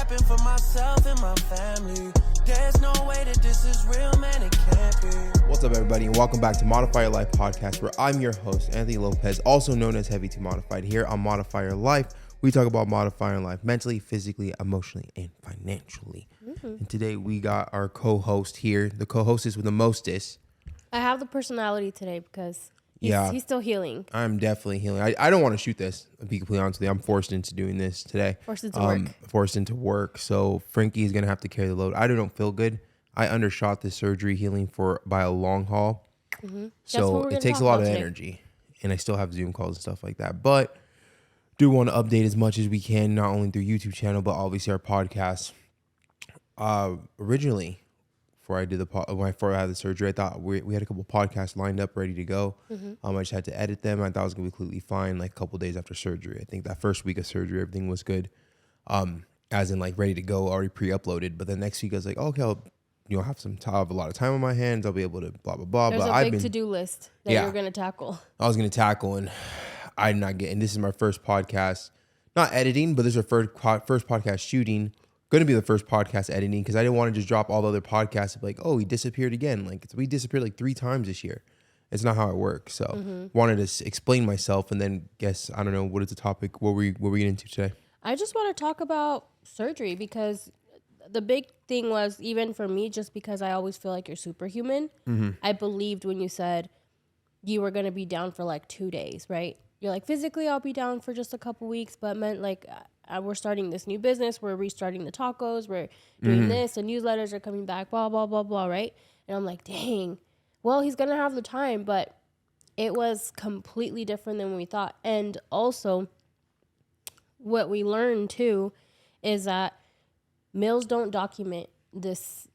happened for myself and my family. There's no way that this is real, man, it can't be. What's up, everybody, and welcome back to Modify Your Life podcast, where I'm your host, Anthony Lopez, also known as Heavy to Modified. Here on Modify Your Life, we talk about modifying life mentally, physically, emotionally, and financially. And today we got our co-host here. The co-host is with the mostest. I have the personality today because he's still healing. I'm definitely healing. I don't want to shoot this, to be completely honest with you. I'm forced into doing this today. Forced into work. So Frankie is going to have to carry the load. I don't feel good. I undershot this surgery healing by a long haul. So it takes a lot of energy. And I still have Zoom calls and stuff like that. But do want to update as much as we can, not only through YouTube channel, but obviously our podcast. Originally, before I had the surgery, I thought we had a couple podcasts lined up, ready to go. I just had to edit them. I thought it was gonna be completely fine. Like a couple days after surgery, I think that first week of surgery, everything was good, as in like ready to go, already pre-uploaded. But the next week, I was like, okay, I'll have a lot of time on my hands. I'll be able to blah blah blah. There's a big to-do list that you're gonna tackle. I was gonna tackle, and I did not get. And this is my first podcast, not editing, but this is our first podcast shooting. Going to be the first podcast editing because I didn't want to just drop all the other podcasts and be like, oh, he disappeared again. Like we disappeared like 3 times this year. It's not how it works. So wanted to explain myself and then I don't know, what is the topic? What we get into today? I just want to talk about surgery because the big thing was, even for me, just because I always feel like you're superhuman. I believed when you said you were going to be down for like 2 days, right? You're like, physically I'll be down for just a couple weeks, but meant like we're starting this new business. We're restarting the tacos. We're doing this. The newsletters are coming back, blah, blah, blah, blah, right? And I'm like, dang, well, he's going to have the time, but it was completely different than we thought. And also what we learned too is that males don't document this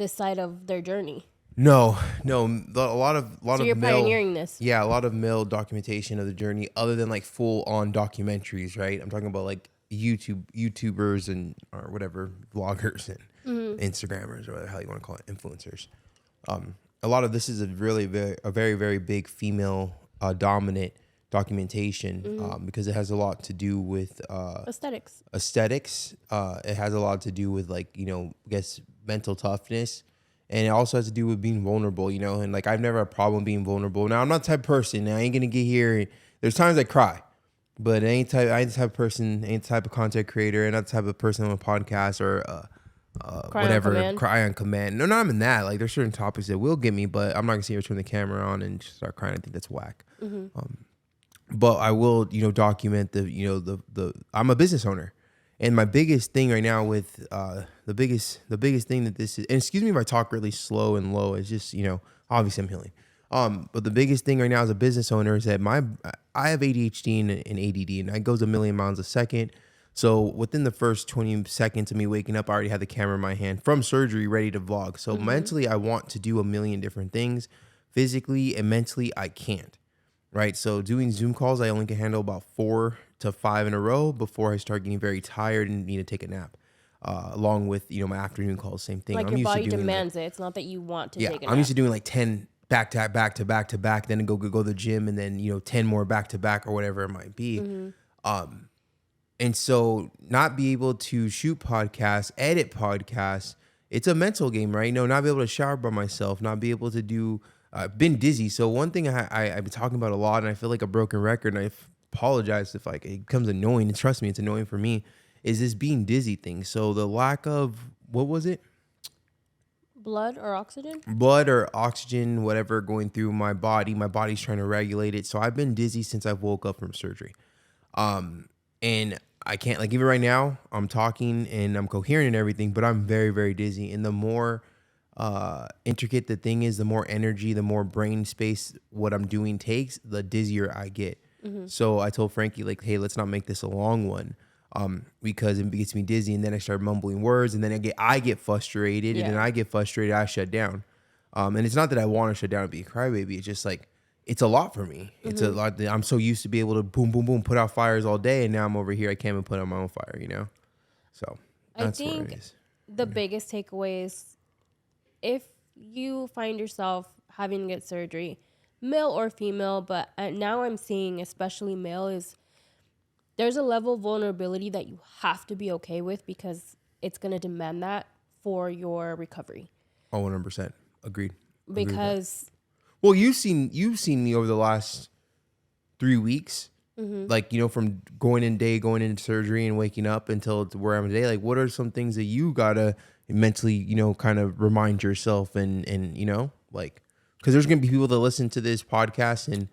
side of their journey. No, a lot of you're pioneering this. Yeah, a lot of male documentation of the journey, other than like full on documentaries, right? I'm talking about like YouTubers and or whatever, vloggers and Instagrammers or whatever the hell you want to call it, influencers. A lot of this is a very, very big female dominant documentation because it has a lot to do with aesthetics. It has a lot to do with like, I guess mental toughness. And it also has to do with being vulnerable, and like I've never had a problem being vulnerable. Now, I'm not the type of person. I ain't going to get here. There's times I cry, but I ain't the type of person, ain't the type of content creator, and not the type of person on a podcast or cry on command. No, not even that. Like there's certain topics that will get me, but I'm not going to sit here, turn the camera on and just start crying. I think that's whack. But I will, document the I'm a business owner. And my biggest thing right now with the biggest thing that this is, and excuse me if I talk really slow and low, it's just, obviously I'm healing. But the biggest thing right now as a business owner is that I have ADHD and ADD, and it goes a million miles a second. So within the first 20 seconds of me waking up, I already had the camera in my hand from surgery ready to vlog. So mentally, I want to do a million different things. Physically and mentally, I can't. Right. So doing Zoom calls, I only can handle about 4 to 5 in a row before I start getting very tired and need to take a nap. Along with, my afternoon calls, same thing. Like your body demands it. It's not that you want to take a nap. I'm used to doing like 10 back to back, then go to the gym, and then, 10 more back to back or whatever it might be. And so not be able to shoot podcasts, edit podcasts, it's a mental game, right? Not be able to shower by myself, not be able to do... I've been dizzy. So one thing I've been talking about a lot, and I feel like a broken record, and I apologize if like it becomes annoying, and trust me, it's annoying for me, is this being dizzy thing. So the lack of, what was it? Blood or oxygen, whatever, going through my body. My body's trying to regulate it. So I've been dizzy since I woke up from surgery. And I can't, like even right now, I'm talking and I'm coherent and everything, but I'm very, very dizzy. And the more intricate the thing is, the more energy, the more brain space what I'm doing takes, the dizzier I get. So I told Frankie, like, hey, let's not make this a long one, because it gets me dizzy, and then I start mumbling words, and then I get frustrated, and then I get frustrated, I shut down. And it's not that I want to shut down and be a crybaby. It's just like, it's a lot for me. It's a lot. I'm so used to be able to boom, boom, boom, put out fires all day, and now I'm over here, I can't even put out my own fire, So that's what it is. The biggest takeaway is, if you find yourself having to get surgery, male or female, but now I'm seeing especially male, is there's a level of vulnerability that you have to be okay with because it's going to demand that for your recovery. Oh, 100%. Agreed. Because well, you've seen me over the last 3 weeks, like, you know, from going into surgery and waking up until where I'm today. Like, what are some things that you gotta mentally, you know, kind of remind yourself and you know, like, because there's gonna be people that listen to this podcast and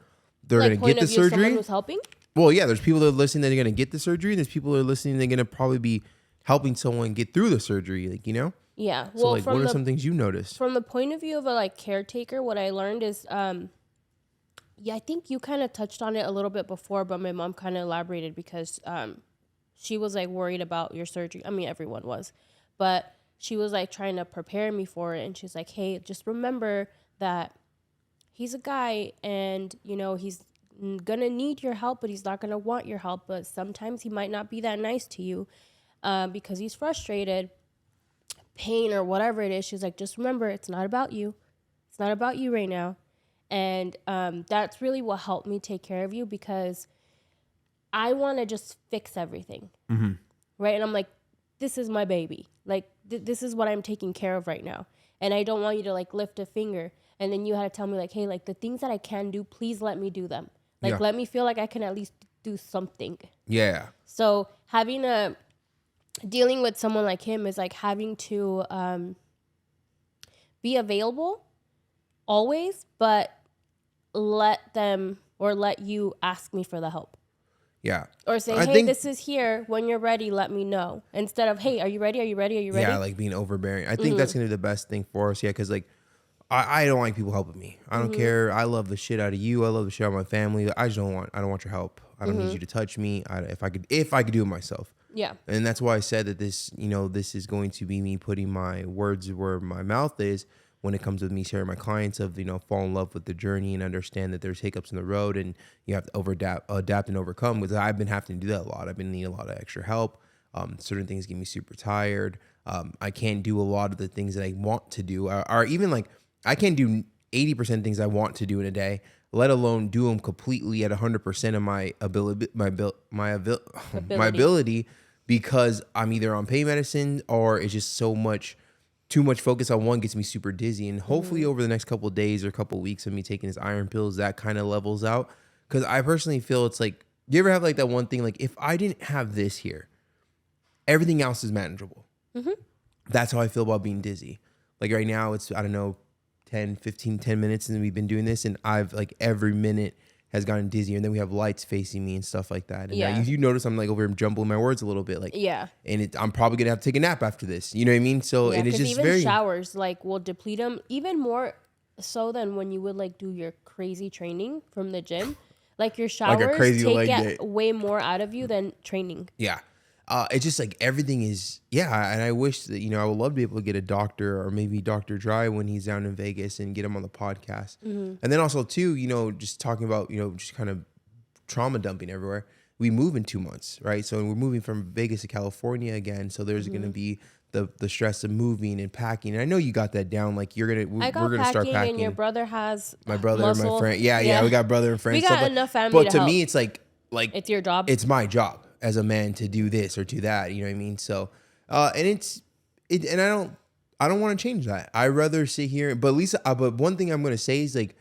they're like, gonna get the surgery. Someone who's helping? Well, yeah, there's people that are listening that are gonna get the surgery, and there's people that are listening that are gonna probably be helping someone get through the surgery, like, you know. Yeah. So, like, what are some things you noticed? From the point of view of a, like, caretaker, what I learned is, yeah, I think you kind of touched on it a little bit before, but my mom kind of elaborated because she was, like, worried about your surgery. I mean, everyone was. But she was, like, trying to prepare me for it. And she's like, hey, just remember that he's a guy and, you know, he's going to need your help, but he's not going to want your help. But sometimes he might not be that nice to you because he's frustrated, pain, or whatever it is. She's like, just remember, it's not about you. It's not about you right now. And that's really what helped me take care of you because I want to just fix everything. Right? And I'm like, this is my baby. Like, this is what I'm taking care of right now. And I don't want you to, like, lift a finger. And then you had to tell me, like, hey, like, the things that I can do, please let me do them. Like, let me feel like I can at least do something. Yeah. So dealing with someone like him is like having to be available always, but let you ask me for the help. Yeah. Or say, hey, this is here. When you're ready, let me know. Instead of, hey, are you ready? Are you ready? Are you ready? Yeah, like being overbearing. I think that's going to be the best thing for us. Yeah, because, like, I don't like people helping me. I don't care. I love the shit out of you. I love the shit out of my family. I don't want your help. I don't need you to touch me. If I could do it myself. Yeah. And that's why I said that this is going to be me putting my words where my mouth is when it comes with me sharing my clients of, you know, fall in love with the journey and understand that there's hiccups in the road and you have to adapt and overcome, because I've been having to do that a lot. I've been needing a lot of extra help. Certain things get me super tired. I can't do a lot of the things that I want to do, or even, like, I can't do 80% things I want to do in a day, let alone do them completely at 100% of my ability, because I'm either on pain medicine or it's just too much focus on one gets me super dizzy. And hopefully over the next couple of days or couple of weeks of me taking this iron pills, that kind of levels out. Because I personally feel it's like, you ever have like that one thing, like, if I didn't have this here, everything else is manageable. That's how I feel about being dizzy. Like right now it's, I don't know, 10 minutes and we've been doing this, and I've, like, every minute has gotten dizzier, and then we have lights facing me and stuff like that. And you notice I'm, like, over here jumbling my words a little bit, like, and I'm probably gonna have to take a nap after this, you know what I mean? So and it's just even very showers, like, will deplete them even more so than when you would, like, do your crazy training from the gym. Like, your showers like a crazy take way more out of you than training. It's just like everything is, and I wish that, you know, I would love to be able to get a doctor, or maybe Dr. Dry when he's down in Vegas, and get him on the podcast. And then also too, you know, just talking about, you know, just kind of trauma dumping everywhere. We move in 2 months, right? So we're moving from Vegas to California again. So there's going to be the stress of moving and packing. And I know you got that down. Like, we're going to start packing. And your brother has my brother muscle. And my friend. Yeah. We got brother and friends. We got enough family but to me, it's like it's your job. It's my job as a man to do this or do that, you know what I mean? So, and I don't want to change that. I'd rather sit here, but at least, but one thing I'm going to say is, like,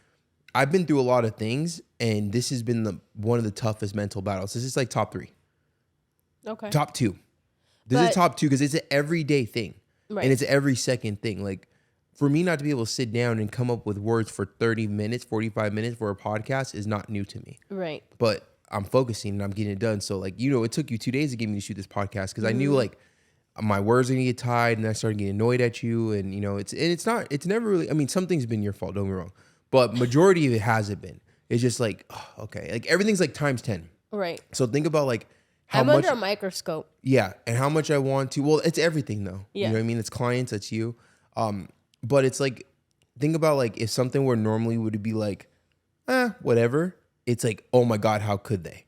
I've been through a lot of things, and this has been one of the toughest mental battles. This is like top 3. Okay. Top 2. This is top 2 because it's an everyday thing. Right. And it's every second thing. Like, for me not to be able to sit down and come up with words for 30 minutes, 45 minutes for a podcast is not new to me. Right. But I'm focusing and I'm getting it done. So, like, you know, it took you 2 days to get me to shoot this podcast because I knew, like, my words are gonna get tied, and I started getting annoyed at you. And, you know, it's never really, I mean, some things have been your fault, don't get me wrong, but majority of it hasn't been. It's just like, oh, okay, like, everything's like times 10. Right. So think about, like, how I'm much under a microscope. Yeah, and how much I want to. Well, it's everything though. Yeah. You know what I mean? It's clients, it's you. But it's like, think about, like, if something were normally would be like, whatever. It's like, oh my God, how could they?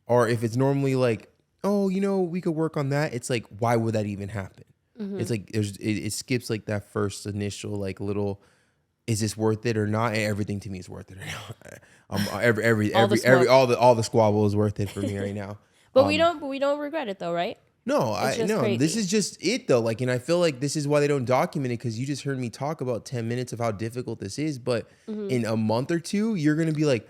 Or if it's normally like, oh, you know, we could work on that. It's like, why would that even happen? It's like, it skips like that first initial, like, little, is this worth it or not? And everything to me is worth it right now. All the squabble is worth it for me right now. But we don't regret it though, right? No, It's just no. crazy. This is just it though. Like, and I feel like this is why they don't document it, because you just heard me talk about 10 minutes of how difficult this is. But in a month or two, you're gonna be like,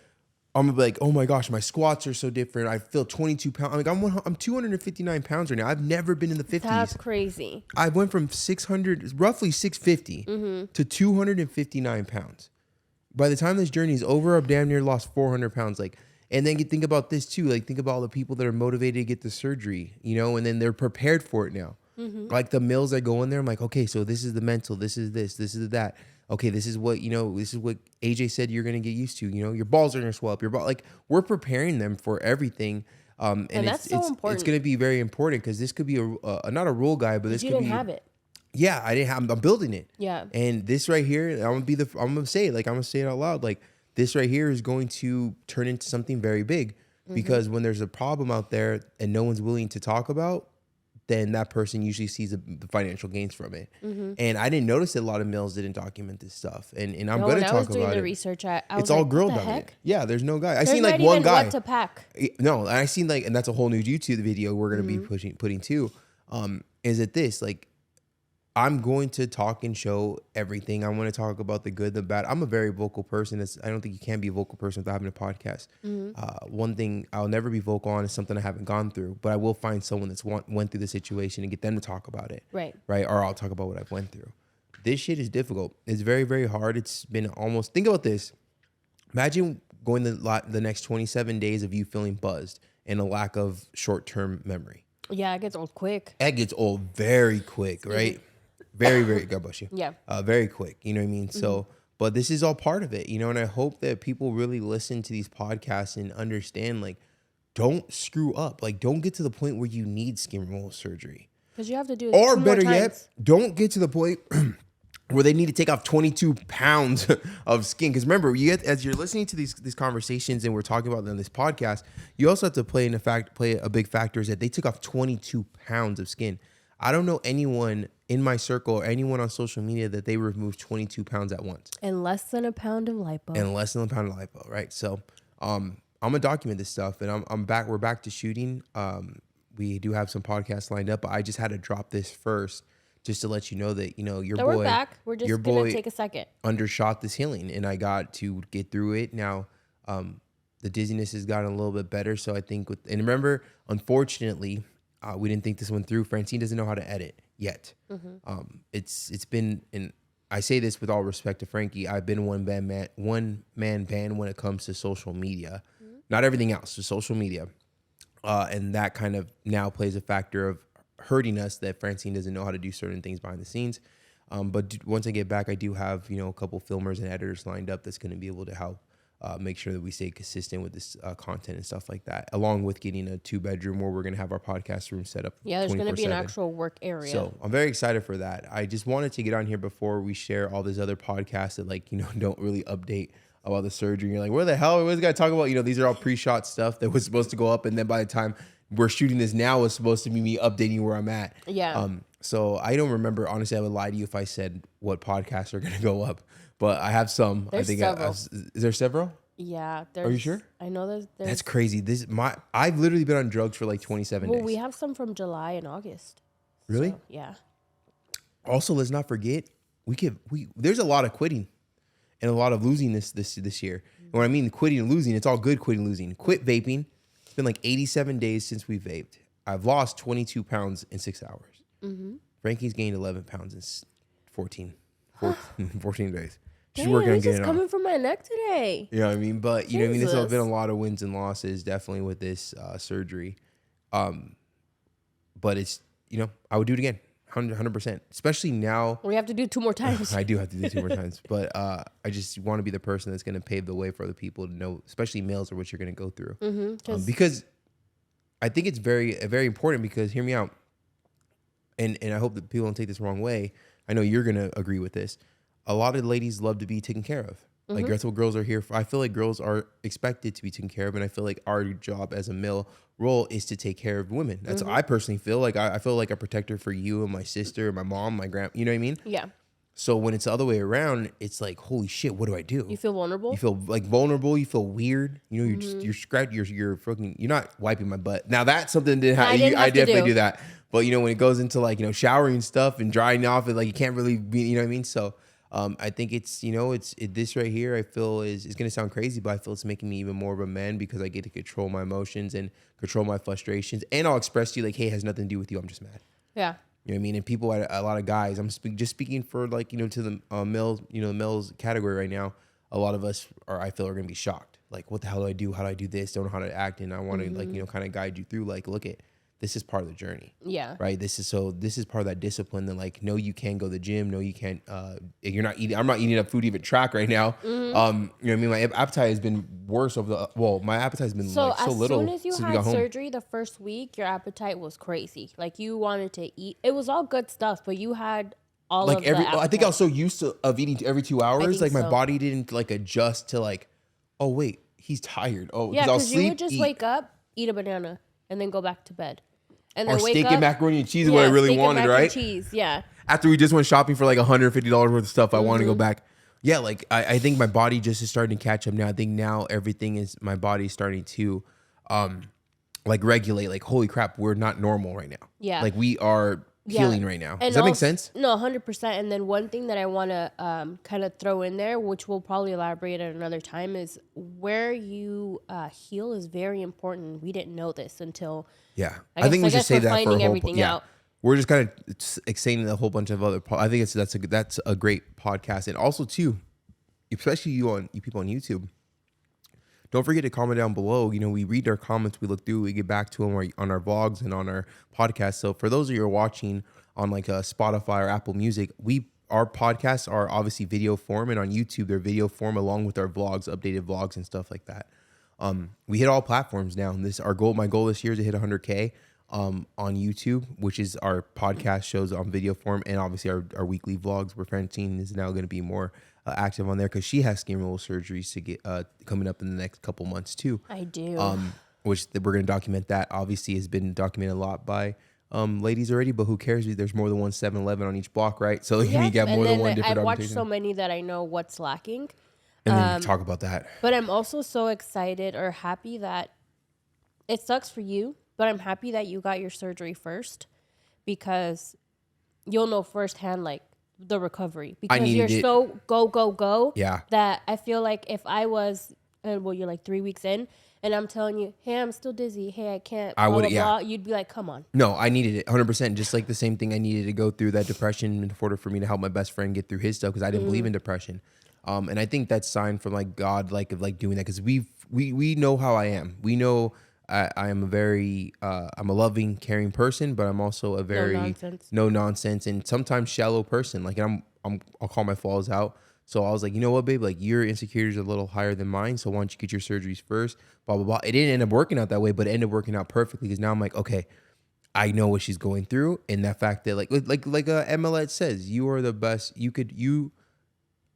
I'm gonna be like, oh my gosh, my squats are so different. I feel 22 pounds. I'm like, I'm 259 pounds right now. I've never been in the 50s. That's crazy. I went from 600, roughly 650 to 259 pounds. By the time this journey is over, I've damn near lost 400 pounds. Like, and then you think about this too. Like, think about all the people that are motivated to get the surgery, you know, and then they're prepared for it now. Like the meals that go in there, I'm like, okay, so this is the mental, this is that. Okay, this is what, you know, this is what AJ said you're gonna get used to. You know, your balls are gonna swell up. Like, we're preparing them for everything. And that's so important. It's gonna be very important, because this could be a not a rule guide, but this You could didn't be. have it. Yeah, I didn't have. I'm building it. Yeah. And this right here, I'm gonna say it. Like, I'm gonna say it out loud. Like, this right here is going to turn into something very big, because when there's a problem out there and no one's willing to talk about, then that person usually sees the financial gains from it. And I didn't notice that a lot of males didn't document this stuff. And I'm going to talk about it. When I was doing the research, I was it's all like, girl what the document. heck? Yeah, there's no guy. I There's seen like not one even guy. what to pack. No, and I seen like, and that's a whole new YouTube video we're going to be putting too. Is it this? Like, I'm going to talk and show everything. I want to talk about the good, the bad. I'm a very vocal person. I don't think you can be a vocal person without having a podcast. One thing I'll never be vocal on is something I haven't gone through, but I will find someone that's went through the situation and get them to talk about it. Right. Or I'll talk about what I've went through. This shit is difficult. It's very, very hard. It's been almost, think about this. Imagine going the next 27 days of you feeling buzzed and a lack of short-term memory. Yeah, it gets old quick. It gets old very quick, right? Very, very, God bless you. Yeah. Very quick, you know what I mean? So, but this is all part of it, you know, and I hope that people really listen to these podcasts and understand, like, don't screw up. Like, don't get to the point where you need skin removal surgery. Because you have to do it Or 2 better more yet, times. don't get to the point where they need to take off 22 pounds of skin. Because remember, as you're listening to these conversations and we're talking about them on this podcast, you also have to play a big factor is that they took off 22 pounds of skin. I don't know anyone in my circle or anyone on social media that they removed 22 pounds at once. And less than a pound of lipo. Right? So I'm gonna document this stuff, and I'm back. We're back to shooting. We do have some podcasts lined up, but I just had to drop this first just to let you know that, you know, we're back. We're just gonna take a second. Undershot this healing, and I got to get through it. Now, the dizziness has gotten a little bit better. So I think and remember, unfortunately, we didn't think this one through. Francine doesn't know how to edit yet. It's been, and I say this with all respect to Frankie, I've been one man band when it comes to social media, not everything else, just social media. And that kind of now plays a factor of hurting us that Francine doesn't know how to do certain things behind the scenes. But once I get back, I do have, you know, a couple filmers and editors lined up that's going to be able to help make sure that we stay consistent with this content and stuff like that, along with getting a 2-bedroom where we're going to have our podcast room set up. Yeah, there's going to be an actual work area. So I'm very excited for that. I just wanted to get on here before we share all these other podcasts that, like, you know, don't really update about the surgery. You're like, where the hell was this guy talking about? You know, these are all pre-shot stuff that was supposed to go up, and then by the time we're shooting this now, it's supposed to be me updating where I'm at. Yeah. So I don't remember. Honestly, I would lie to you if I said what podcasts are going to go up, but I have some. There's several. Is there several? Yeah. Are you sure? I know there's That's crazy. I've literally been on drugs for like 27 days. Well, we have some from July and August. Really? So, yeah. Also, let's not forget, there's a lot of quitting and a lot of losing this year. And when I mean quitting and losing, it's all good quitting and losing. Quit vaping. It's been like 87 days since we vaped. I've lost 22 pounds in 6 hours. Frankie's gained 11 pounds in 14 days. She's working on getting coming from my neck today. You know what I mean? But, you know what I mean? There's been a lot of wins and losses, definitely, with this surgery. But it's, you know, I would do it again, 100%. Especially now. We have to do 2 more times. I do have to do 2 more times. But I just want to be the person that's going to pave the way for other people to know, especially males, or what you're going to go through. Because I think it's very, very important, because, hear me out, and I hope that people don't take this the wrong way. I know you're going to agree with this. A lot of ladies love to be taken care of. Like, that's what girls are here for. I feel like girls are expected to be taken care of, and I feel like our job as a male role is to take care of women. That's what I personally feel like. I feel like a protector for you and my sister, my mom, my grand. You know what I mean? Yeah. So when it's the other way around, it's like, holy shit, what do I do? You feel vulnerable? You feel like vulnerable. You feel weird. You know, you're scratching. You're fucking. You're not wiping my butt. Now that's something that I definitely do that. But you know, when it goes into like, you know, showering stuff and drying off, it like you can't really be. You know what I mean? So I think it's, you know, this right here. I feel is gonna sound crazy, but I feel it's making me even more of a man because I get to control my emotions and control my frustrations, and I'll express to you like, hey, it has nothing to do with you. I'm just mad. Yeah. You know what I mean? And people, a lot of guys, I'm just speaking for like, you know, to the males, you know, the males category right now. A lot of us I feel are going to be shocked. Like, what the hell do I do? How do I do this? Don't know how to act. And I want to like, you know, kind of guide you through like, look at, this is part of the journey. Yeah. Right. This is part of that discipline that like, no, you can go to the gym. No, you can't, you're not eating. I'm not eating enough food to even track right now. You know what I mean? My appetite has been worse my appetite has been so little. As soon as you had surgery the first week, your appetite was crazy. Like you wanted to eat. It was all good stuff, but you had all like of the appetite. I think I was so used to eating every 2 hours. Like my so. body didn't like adjust to like, oh wait, he's tired. Oh yeah, because you would just wake up, eat a banana, and then go back to bed. And then or steak and macaroni and cheese is what I really wanted, and right? And cheese, yeah. After we just went shopping for like $150 worth of stuff, I want to go back. Yeah, like I think my body just is starting to catch up now. I think now everything is, my body's starting to like regulate. Like, holy crap, we're not normal right now. Yeah. Like we are healing right now. Does that make sense? No, 100%. And then one thing that I want to kind of throw in there, which we'll probably elaborate at another time, is where you heal is very important. We didn't know this until... Yeah, I think we should say that for a whole. Out. We're just kind of saying a whole bunch of other. I think that's a great podcast, and also too, especially you people on YouTube. Don't forget to comment down below. You know, we read their comments, we look through, we get back to them on our vlogs and on our podcast. So for those of you who are watching on like Spotify or Apple Music, our podcasts are obviously video form, and on YouTube they're video form along with our vlogs, updated vlogs and stuff like that. We hit all platforms now. And my goal this year is to hit 100K on YouTube, which is our podcast shows on video form, and obviously our weekly vlogs where Francine is now going to be more active on there because she has skin removal surgeries to get coming up in the next couple months too. I do. Which we're going to document. That obviously has been documented a lot by ladies already, but who cares? There's more than one 7-Eleven on each block, right? So you get more than one different. I've watched so many that I know what's lacking. And then talk about that. But I'm also so excited or happy that it sucks for you, but I'm happy that you got your surgery first because you'll know firsthand like the recovery because you're so go that I feel like if I was you're like 3 weeks in and I'm telling you, hey, I'm still dizzy, hey, I can't, blah, you'd be like, come on. No, I needed it 100%. Just like the same thing I needed to go through that depression in order for me to help my best friend get through his stuff because I didn't believe in depression. And I think that's sign from like God, like of like doing that because we know how I am. We know I am a very I'm a loving, caring person, but I'm also a very no nonsense and sometimes shallow person. Like I'll call my flaws out. So I was like, you know what, babe, like your insecurities are a little higher than mine. So why don't you get your surgeries first? Blah blah blah. It didn't end up working out that way, but it ended up working out perfectly because now I'm like, okay, I know what she's going through, and that fact that like MLet says, you are the best. You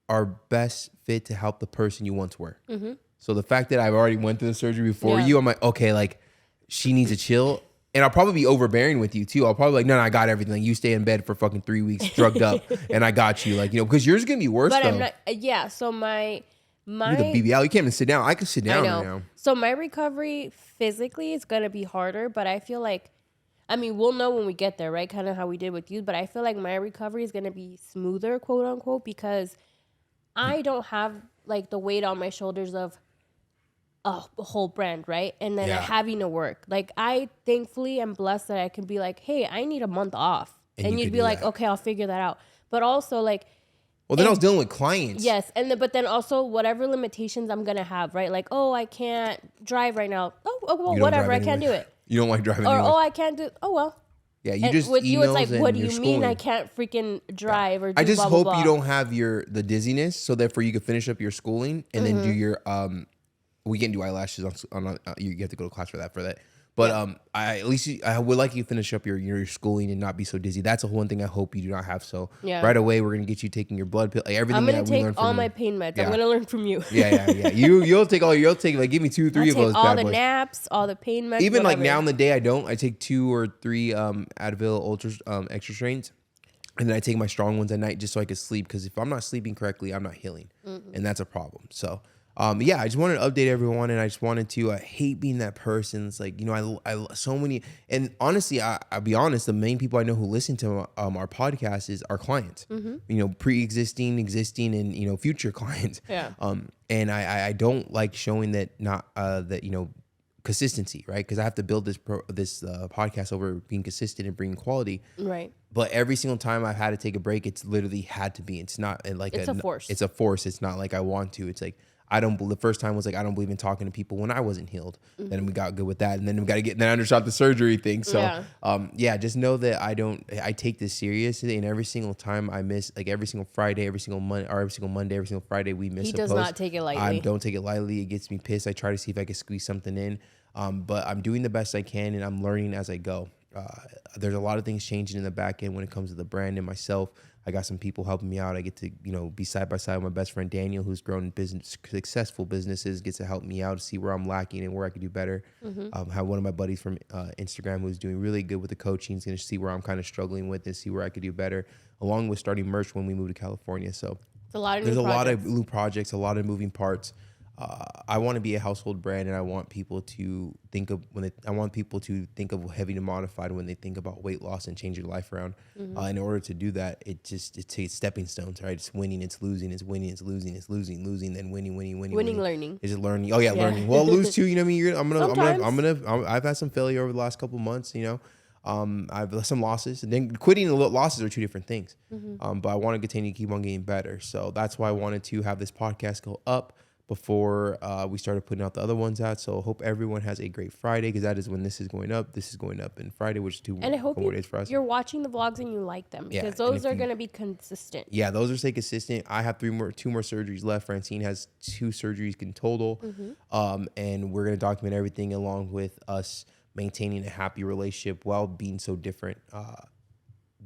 are best fit to help the person you once were. Mm-hmm. So the fact that I've already went through the surgery before you, I'm like, okay, like she needs to chill. And I'll probably be overbearing with you too. I'll probably like, no, I got everything. Like, you stay in bed for fucking 3 weeks, drugged up, and I got you. Like, you know, because yours is gonna be worse. But though. I'm not. Yeah. So my the BBL, you can't even sit down. I can sit down right now. So my recovery physically is gonna be harder, but I feel like, I mean, we'll know when we get there, right? Kind of how we did with you. But I feel like my recovery is gonna be smoother, quote unquote, because I don't have like the weight on my shoulders of a whole brand, right? And then having to work. Like I thankfully am blessed that I can be like, hey, I need a month off. And you'd be like, okay, I'll figure that out. But also like, well, then I was dealing with clients. Yes. And but then also whatever limitations I'm going to have, right? Like, oh, I can't drive right now. Oh well, whatever. I can't do it. You don't like driving or, anyway. oh, I can't do it. Oh, well. Yeah, you just with you, it's like, what do you schooling. mean I can't freaking drive or do I just blah, hope blah, blah. you don't have the dizziness, so therefore you can finish up your schooling and then do your we can do eyelashes on you have to go to class for that. But I would like you to finish up your schooling and not be so dizzy. That's the one thing I hope you do not have. So right away we're gonna get you taking your blood pill, like everything. I'm gonna take all my pain meds. Yeah. I'm gonna learn from you. Yeah. You'll take like give me 2 or 3 of those. All the naps, all the pain meds. Even whatever. Like now in the day I take 2 or 3 Advil Ultra extra strains. And then I take my strong ones at night just so I can sleep. Because if I'm not sleeping correctly, I'm not healing. And that's a problem. So, yeah, I just wanted to update everyone. And I just wanted to, I hate being that person. It's like, you know, I so many. And honestly, I'll be honest, the main people I know who listen to our podcast is our clients. You know, pre-existing, existing, and, you know, future clients. Yeah. And I don't like showing that that, you know, consistency, right? Because I have to build this podcast over being consistent and bringing quality. Right. But every single time I've had to take a break, it's literally had to be. It's not like it's a force. It's a force. It's not like I want to. It's like the first time was like I don't believe in talking to people when I wasn't healed. Then we got good with that, and then we got to then I undershot the surgery thing. So yeah, just know that I take this seriously, and every single time I miss, like every single Friday, every single Monday, every single Friday we miss. He does not take it lightly. I don't take it lightly. It gets me pissed. I try to see if I can squeeze something in. But I'm doing the best I can, and I'm learning as I go. There's a lot of things changing in the back end when it comes to the brand and myself. I got some people helping me out. I get to, you know, be side by side with my best friend Daniel, who's grown successful businesses, gets to help me out to see where I'm lacking and where I can do better. Have one of my buddies from Instagram who's doing really good with the coaching. He's going to see where I'm kind of struggling with and see where I could do better, along with starting merch when we move to California. So there's a lot of new projects, a lot of moving parts. I want to be a household brand, and I want people to think of heavy to modified when they think about weight loss and changing your life around. In order to do that, it takes stepping stones, right? It's winning, it's losing, it's winning, it's losing, it's losing, then winning, learning. It's just learning. Oh yeah, learning. Well, lose too. You know what I mean? I've had some failure over the last couple months. You know, I've some losses, and then quitting and losses are two different things. But I want to continue to keep on getting better. So that's why I wanted to have this podcast go up before we started putting out the other ones out. So I hope everyone has a great Friday, because that is when this is going up. This is going up in Friday, which is 2 more days for us. You're watching the vlogs and you like them, because those are going to be consistent. Yeah, those are stay consistent. I have two more surgeries left. Francine has 2 surgeries in total. And we're going to document everything along with us maintaining a happy relationship while being so different,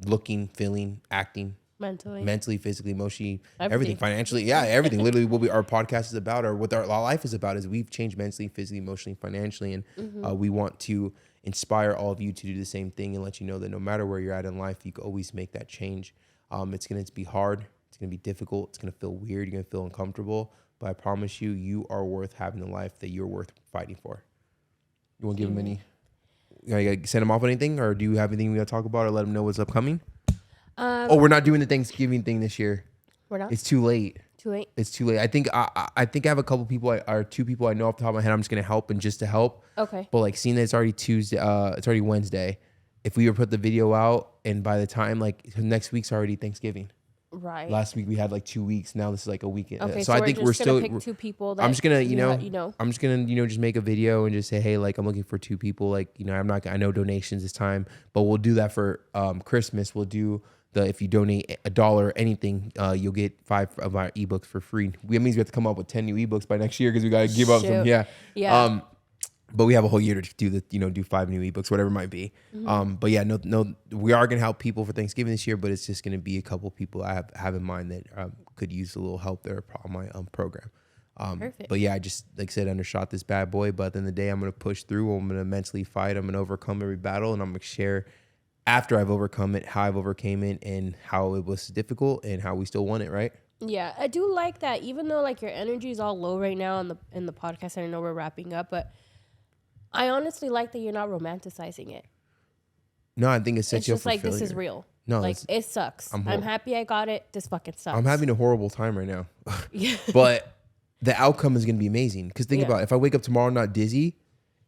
looking, feeling, acting. Mentally, physically, emotionally, everything, financially, everything. Literally, what our podcast is about, or what our life is about, is we've changed mentally, physically, emotionally, financially, and we want to inspire all of you to do the same thing and let you know that no matter where you're at in life, you can always make that change. It's going to be hard, it's going to be difficult, it's going to feel weird, you're going to feel uncomfortable, but I promise you, you are worth having the life that you're worth fighting for. You want to give them any? You gotta send them off on anything, or do you have anything we gotta talk about, or let them know what's upcoming? We're not doing the Thanksgiving thing this year. We're not? It's too late. It's too late. I think I have a couple people, or 2 people I know off the top of my head. I'm just gonna help, and just to help. Okay. But like, seeing that it's already Tuesday, it's already Wednesday. If we were to put the video out, and by the time next week's already Thanksgiving. Right. Last week we had like 2 weeks. Now this is like a weekend. Okay. So I think we're still pick 2 people. That I'm just gonna, I'm just gonna, just make a video and just say, hey, like I'm looking for 2 people. Like, I know donations this time, but we'll do that for Christmas. We'll do. If you donate $1 anything, you'll get 5 of our ebooks for free. That means we have to come up with 10 new ebooks by next year, because we got to give up some. Yeah. But we have a whole year to do do 5 new ebooks, whatever it might be. But yeah, no, we are gonna help people for Thanksgiving this year, but it's just gonna be a couple people I have in mind that could use a little help there on my program. Perfect. But yeah, I just, like I said, undershot this bad boy. But at the end of the day, I'm gonna push through. I'm gonna mentally fight. I'm gonna overcome every battle, and I'm gonna share, after I've overcome it, how I've overcame it, and how it was difficult, and how we still won it, right? Yeah, I do like that. Even though like your energy is all low right now in the podcast, and I know we're wrapping up, but I honestly like that you're not romanticizing it. No, I think it sets you up for failure. It's just like, failure. this is real. No, like, it sucks. I'm happy I got it. This fucking sucks. I'm having a horrible time right now. But the outcome is going to be amazing. Because think about it. If I wake up tomorrow not dizzy,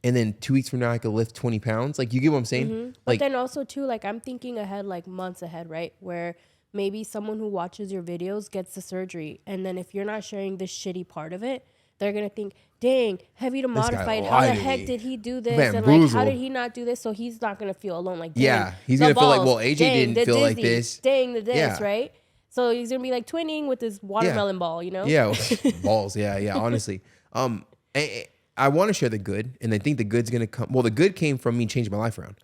and then 2 weeks from now I could lift 20 pounds. Like, you get what I'm saying? But then also too, like, I'm thinking ahead, like months ahead, right? Where maybe someone who watches your videos gets the surgery, and then if you're not sharing this shitty part of it, they're gonna think, dang, heavy to modified. How the heck did he do this? And like, how did he not do this? So he's not gonna feel alone. Like, he's gonna feel like, well, AJ didn't feel like this. Dang, right? So he's gonna be like twinning with his watermelon ball, Yeah, balls. Yeah. Honestly, I want to share the good, and I think the good's gonna come. Well, the good came from me changing my life around.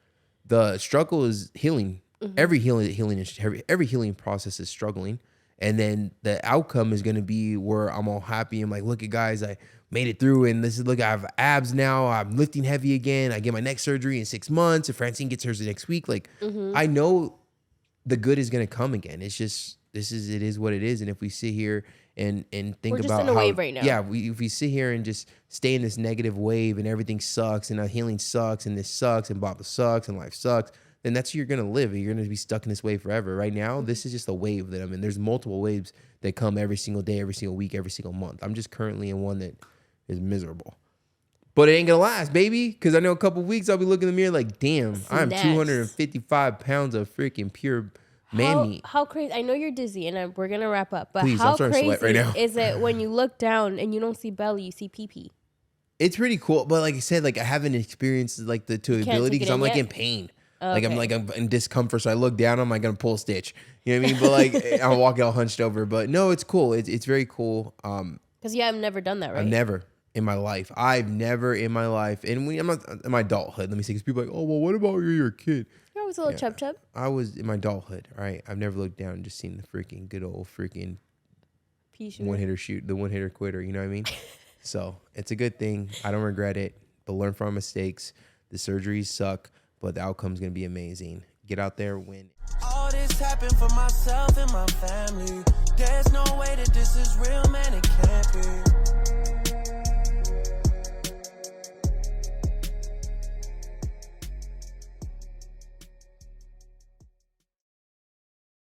The struggle is healing. Every healing process is struggling, and then the outcome is gonna be where I'm all happy. I'm like, look at guys, I made it through, and look, I have abs now. I'm lifting heavy again. I get my next surgery in 6 months. If Francine gets hers the next week, like I know the good is gonna come again. It's just it is what it is. And if we sit here and think We're just about in a how wave right now. yeah, if we sit here and just stay in this negative wave and everything sucks and healing sucks and this sucks and blah blah sucks and life sucks, then that's what you're gonna live. You're gonna be stuck in this wave forever. Right now, this is just a wave that I'm in. There's multiple waves that come every single day, every single week, every single month. I'm just currently in one that is miserable. But it ain't gonna last, baby. Because I know a couple weeks I'll be looking in the mirror like, damn, I'm Snacks. 255 pounds of freaking pure man meat. How crazy? I know you're dizzy, and we're gonna wrap up. But Please, how I'm starting to sweat crazy right now. is it when you look down and you don't see belly, you see pee-pee? It's pretty cool, but like I said, like I haven't experienced like the ability take because it I'm in like yet? in pain. Okay. Like I'm in discomfort, so I look down. I'm like gonna pull a stitch. You know what I mean? But like I'm walking all hunched over. But no, it's cool. It's very cool. Because I've never done that, right? I've never in my life. I'm not in my adulthood. Let me see, because people are like, oh well, what about you're a kid? You're always a little chub chub. I was in my adulthood. All right, I've never looked down and just seen the freaking good old freaking Pea shooter. one hitter quitter. You know what I mean? So it's a good thing. I don't regret it. But learn from our mistakes. The surgeries suck, but the outcome's gonna be amazing. Get out there, win. All this happened for myself and my family. There's no way that this is real, man, it can't be.